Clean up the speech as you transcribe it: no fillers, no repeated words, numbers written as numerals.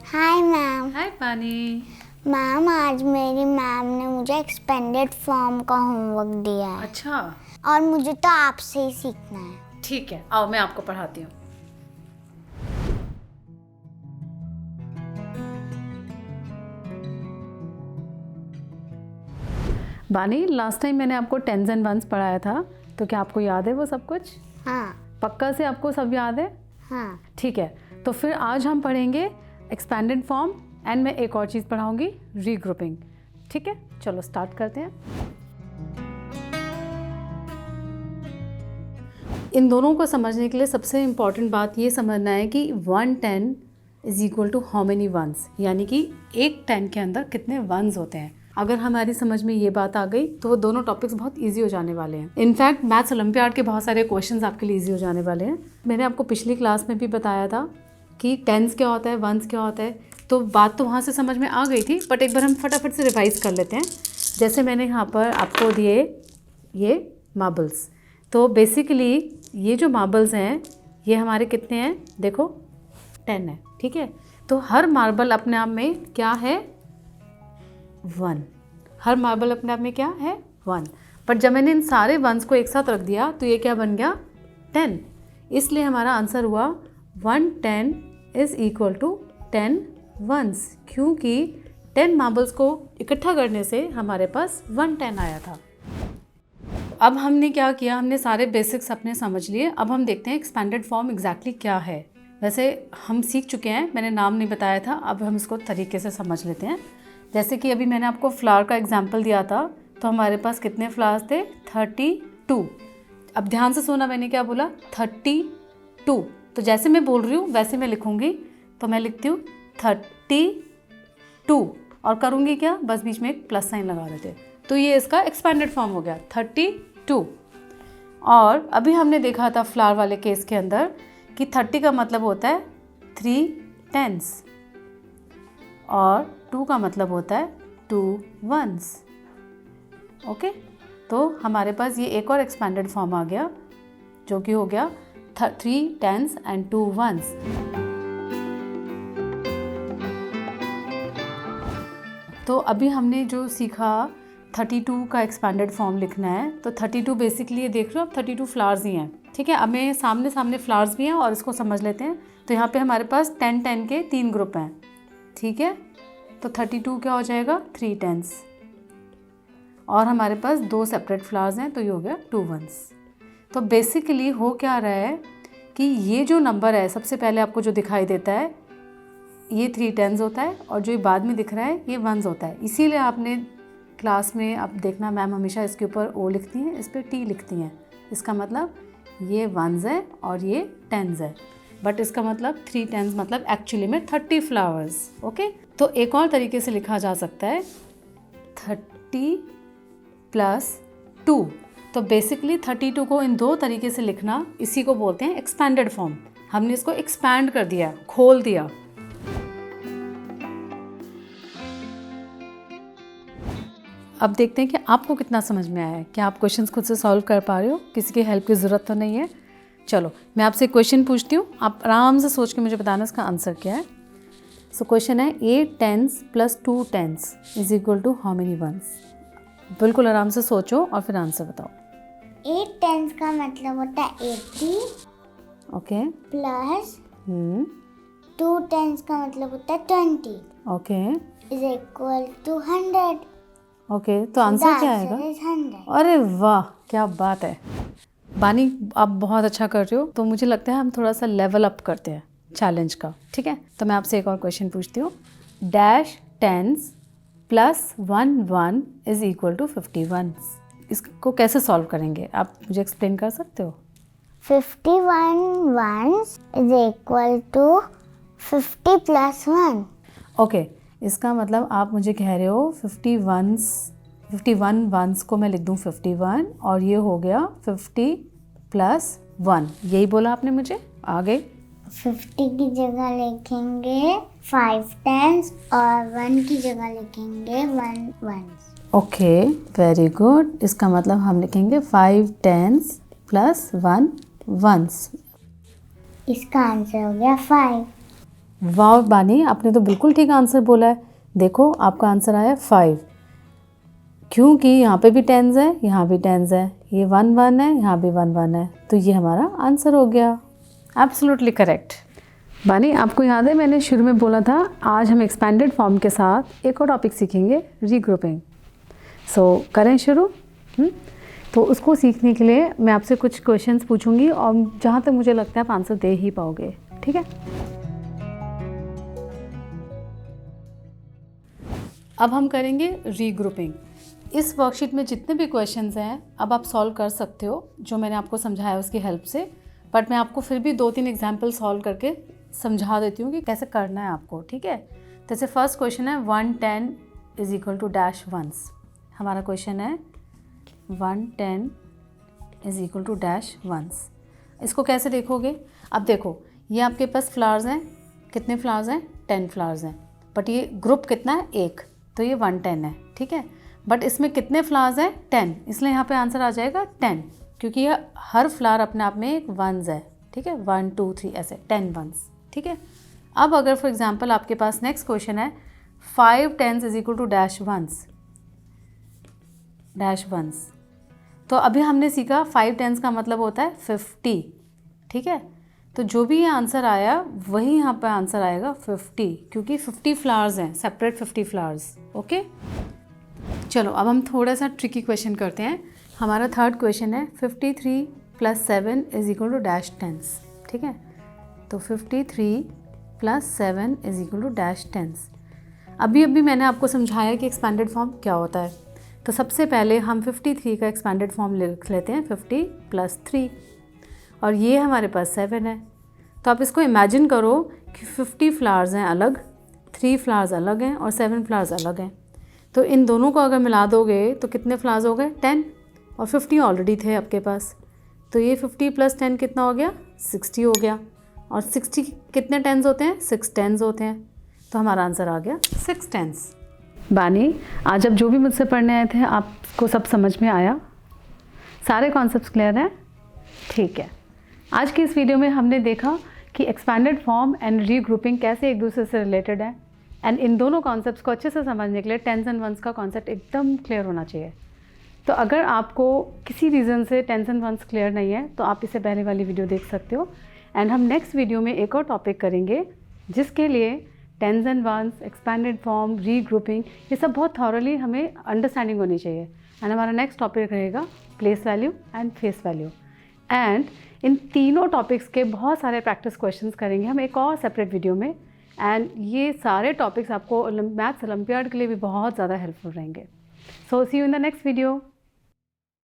Hi ma'am. हाय पानी। Ma'am आज मेरी मैम ने मुझे एक्सपेंडेड फॉर्म का होमवर्क दिया है। अच्छा और मुझे तो आपसे ही सीखना है। ठीक है, आओ मैं आपको पढ़ाती हूँ। बानी, लास्ट टाइम मैंने आपको टेंस एंड वंस पढ़ाया था, तो क्या आपको याद है वो सब कुछ? हाँ। पक्का से आपको सब याद है? हाँ। ठीक है, तो फिर आज हम पढ़ेंगे एक्सपेंडेड फॉर्म एंड मैं एक और चीज़ पढ़ाऊँगी, रीग्रुपिंग। ठीक है, चलो स्टार्ट करते हैं। इन दोनों को समझने के लिए सबसे इम्पॉर्टेंट बात ये समझना है कि 110 is equal to how many ones, यानी कि एक 10 के अंदर कितने वंस होते हैं। अगर हमारी समझ में ये बात आ गई तो वो दोनों टॉपिक्स बहुत इजी हो जाने वाले हैं। इनफैक्ट मैथ्स ओलंपियाड के बहुत सारे क्वेश्चंस आपके लिए इजी हो जाने वाले हैं। मैंने आपको पिछली क्लास में भी बताया था कि टेंस क्या होता है, वंस क्या होता है, तो बात तो वहाँ से समझ में आ गई थी, बट एक बार हम फटाफट से रिवाइज कर लेते हैं। जैसे मैंने यहाँ पर आपको दिए ये मार्बल्स, तो बेसिकली ये जो मार्बल्स हैं ये हमारे कितने हैं, देखो 10 है। ठीक है, तो हर मार्बल अपने आप में क्या है, 1। हर मार्बल अपने आप में क्या है, 1। बट जब मैंने इन सारे वंस को एक साथ रख दिया तो ये क्या बन गया, 10। इसलिए हमारा आंसर हुआ 110 इज इक्वल टू 10 वंस, क्योंकि 10 मार्बल्स को इकट्ठा करने से हमारे पास 110 आया था। अब हमने क्या किया, हमने सारे बेसिक्स अपने समझ लिए। अब हम देखते हैं एक्सपेंडेड फॉर्म एग्जैक्टली क्या है। वैसे हम सीख चुके हैं, मैंने नाम नहीं बताया था, अब हम इसको तरीके से समझ लेते हैं। जैसे कि अभी मैंने आपको फ्लावर का एग्जाम्पल दिया था, तो हमारे पास कितने फ्लावर्स थे, 32। अब ध्यान से सुना, मैंने क्या बोला, 32। तो जैसे मैं बोल रही हूँ वैसे मैं लिखूँगी, तो मैं लिखती हूँ 32 और करूँगी क्या, बस बीच में एक प्लस साइन लगा देते, तो ये इसका एक्सपेंडेड फॉर्म हो गया 32। और अभी हमने देखा था फ्लावर वाले केस के अंदर कि 30 का मतलब होता है 3 टेंस और 2 का मतलब होता है 2 वंस। ओके, तो हमारे पास ये एक और एक्सपेंडेड फॉर्म आ गया जो कि हो गया 3 टेंस एंड 2 वंस। तो अभी हमने जो सीखा 32 का एक्सपेंडेड फॉर्म लिखना है, तो 32 बेसिकली ये देख रहे हो, अब 32 फ्लावर्स ही हैं। ठीक है, अब मैं सामने सामने फ्लावर्स भी हैं और इसको समझ लेते हैं। तो यहाँ पे हमारे पास 10 के 3 ग्रुप हैं। ठीक है, तो 32 क्या हो जाएगा, 3 टेंस, और हमारे पास 2 सेपरेट फ्लावर्स हैं, तो ये हो गया 2 वंस। तो बेसिकली हो क्या रहा है कि ये जो नंबर है सबसे पहले आपको जो दिखाई देता है ये 3 टेंस होता है, और जो बाद में दिख रहा है ये वंस होता है। इसीलिए आपने क्लास में अब देखना, मैम हमेशा इसके ऊपर ओ लिखती हैं, इस पर टी लिखती हैं। इसका मतलब ये वंस है और ये टेंस है, बट इसका मतलब 3 टेंस मतलब एक्चुअली में 30 फ्लावर्स। ओके, तो एक और तरीके से लिखा जा सकता है 30 + 2। तो बेसिकली 32 को इन 2 तरीके से लिखना, इसी को बोलते हैं एक्सपेंडेड फॉर्म। हमने इसको एक्सपैंड कर दिया, खोल दिया। अब देखते हैं कि आपको कितना समझ में आया है, क्या आप क्वेश्चंस खुद से सॉल्व कर पा रहे हो, किसी की हेल्प की ज़रूरत तो नहीं है। चलो मैं आपसे क्वेश्चन पूछती हूँ, आप आराम से सोच के मुझे बताना इसका आंसर क्या है। सो क्वेश्चन है 8 tens + 2 tens is equal to how many ones. बिल्कुल आराम से सोचो और फिर आंसर बताओ। 8 टेंस का मतलब होता है 80। ओके, प्लस 2 टेंस का मतलब होता है 20। Okay, is equal to 100। Okay, तो आंसर क्या आएगा? 100। अरे वाह, क्या बात है बानी, आप बहुत अच्छा कर रहे हो। तो मुझे लगता है हम थोड़ा सा लेवल अप करते हैं चैलेंज का। ठीक है, तो मैं आपसे एक और क्वेश्चन पूछती हूँ। Dash tens + 1 1 is equal to 51। इसको कैसे सॉल्व करेंगे, आप मुझे एक्सप्लेन कर सकते हो? 51 ones is equal to 50 + 1। Okay, इसका मतलब आप मुझे कह रहे हो 51 वंस को मैं लिख दूँ 51, और ये हो गया 50 + 1, यही बोला आपने मुझे। आगे 50 की जगह लिखेंगे 5 टेंस और 1 की जगह लिखेंगे 1 वंस। Okay, very good. इसका मतलब हम लिखेंगे 5 टेंस + 1 वंस। इसका आंसर हो गया 5। वाह बानी, आपने तो बिल्कुल ठीक आंसर बोला है। देखो आपका आंसर आया 5, क्योंकि यहाँ पे भी टेंस है, यहाँ भी टेंस है, ये 1 1 है, यहाँ भी 1 1 है, तो ये हमारा आंसर हो गया। Absolutely correct. बानी, आपको याद है मैंने शुरू में बोला था आज हम एक्सपेंडेड फॉर्म के साथ एक और टॉपिक सीखेंगे, रीग्रुपिंग। सो करें शुरू। तो उसको सीखने के लिए मैं आपसे कुछ क्वेश्चंस पूछूंगी और जहाँ तक मुझे लगता है आप आंसर दे ही पाओगे, ठीक है। अब हम करेंगे रीग्रुपिंग। इस वर्कशीट में जितने भी क्वेश्चंस हैं अब आप सॉल्व कर सकते हो, जो मैंने आपको समझाया उसकी हेल्प से, बट मैं आपको फिर भी 2-3 एग्जाम्पल सॉल्व करके समझा देती हूँ कि कैसे करना है आपको, ठीक है। जैसे फर्स्ट क्वेश्चन है 110 is equal to dash ones. हमारा क्वेश्चन है 110 is equal to dash ones. इसको कैसे देखोगे? अब देखो ये आपके पास फ्लावर्स हैं, कितने फ्लावर्स हैं? 10 फ्लावर्स हैं, बट ये ग्रुप कितना है? 1, तो ये 110 है, ठीक है। बट इसमें कितने फ्लावर्स हैं? 10, इसलिए यहाँ पे आंसर आ जाएगा 10, क्योंकि ये हर फ्लावर अपने आप में एक वंस है, ठीक है। 1 2 3 ऐसे 10 वंस, ठीक है। अब अगर फॉर एग्जांपल आपके पास नेक्स्ट क्वेश्चन है 5 10s is equal to dash ones, तो अभी हमने सीखा 5 10s का मतलब होता है 50, ठीक है। तो जो भी ये आंसर आया वही यहाँ पर आंसर आएगा 50, क्योंकि 50 फ्लावर्स हैं, सेपरेट 50 फ्लावर्स, ओके। चलो अब हम थोड़ा सा ट्रिकी क्वेश्चन करते हैं। हमारा थर्ड क्वेश्चन है 53 + 7 is equal to dash 10s, ठीक है। तो 53 + 7 is equal to dash 10s। अभी मैंने आपको समझाया कि एक्सपेंडेड फॉर्म क्या होता है। तो सबसे पहले हम 53 का एक्सपेंडेड फॉर्म लिख लेते हैं 50 + 3, और ये हमारे पास 7 है। तो आप इसको इमेजिन करो कि 50 फ्लावर्स हैं अलग, 3 फ्लावर्स अलग हैं और 7 फ्लावर्स अलग हैं। तो इन दोनों को अगर मिला दोगे तो कितने फ्लावर्स हो गए? 10, और 50 ऑलरेडी थे आपके पास, तो ये 50 + 10 कितना हो गया? 60 हो गया। और 60 कितने टेंस होते हैं? 6 टेंस होते हैं, तो हमारा आंसर आ गया 6 टेंस। बानी, आज आप जो भी मुझसे पढ़ने आए थे आपको सब समझ में आया? सारे कॉन्सेप्ट्स क्लियर हैं? ठीक है। आज की इस वीडियो में हमने देखा कि एक्सपेंडेड फॉर्म एंड रीग्रुपिंग कैसे एक दूसरे से रिलेटेड है, एंड इन दोनों कॉन्सेप्ट्स को अच्छे से समझने के लिए टेंस एंड वंस का कॉन्सेप्ट एकदम क्लियर होना चाहिए। तो अगर आपको किसी रीज़न से टेंस एंड वंस क्लियर नहीं है तो आप इससे पहले वाली वीडियो देख सकते हो, एंड हम नेक्स्ट वीडियो में एक और टॉपिक करेंगे जिसके लिए tens and ones, expanded form, regrouping, ये सब बहुत थॉरली हमें अंडरस्टैंडिंग होनी चाहिए। एंड हमारा नेक्स्ट टॉपिक रहेगा place value and face value, and in तीनों टॉपिक्स के बहुत सारे प्रैक्टिस क्वेश्चंस करेंगे हम एक और सेपरेट वीडियो में, एंड ये सारे टॉपिक्स आपको मैथ्स ओलंपियाड के लिए भी बहुत ज़्यादा हेल्पफुल रहेंगे। So see you in the next video.